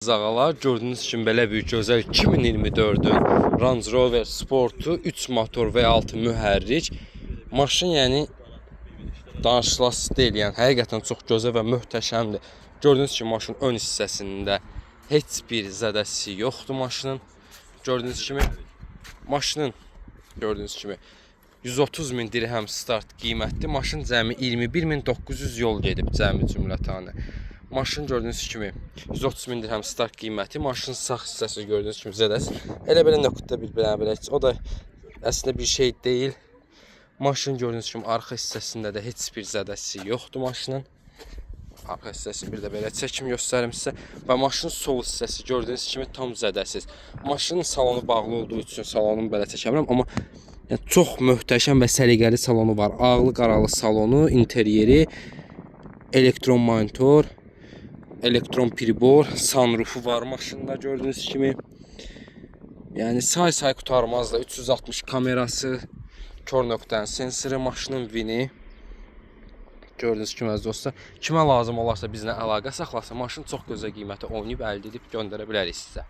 əziz ağalar, gördüyünüz kimi belə bir gözəl 2024-ün Range Rover Sportu 3 motor və 6 mühərrik maşın, yəni danışılası deyil, yəni həqiqətən çox gözəl və möhtəşəmdir. Gördüyünüz kimi maşın ön hissəsində heç bir zədəsi yoxdur maşının. Gördüyünüz kimi maşının 130 min dirhəm start qiymətli. Maşın cəmi 21.900 yol gedib cəmi cümlətanı. Maşın gördüyünüz kimi 130 min dirhəm start qiyməti. Maşın sağ hissəsi gördüyünüz kimi zədəs. Elə belə nöqtədə bir belə o da əslində bir şey deyil. Maşın gördüyünüz kimi arxa hissəsində də heç bir zədəsi yoxdur maşının. Arxa hissəsini bir də belə çəkim göstərim sizə. Və maşının sol hissəsi gördüyünüz kimi tam zədəsiz. Maşının salonu bağlı olduğu üçün salonumu belə çəkə bilmirəm, amma yəni, çox möhtəşəm və səliqəli salonu var. Ağlı qaralı salonu, interyeri, elektron monitor, elektron pribor, sunrufu var maşında gördüyünüz kimi. Yəni say qurtarmaz da 360 kamerası, kör nöqtənin sensoru, maşının vini. Gördüyünüz kimi əziz dostlar, kimə lazım olarsa bizlə əlaqə saxlasa, maşın çox gözəl qiymətə oynayıb əldə edib göndərə bilərik sizə.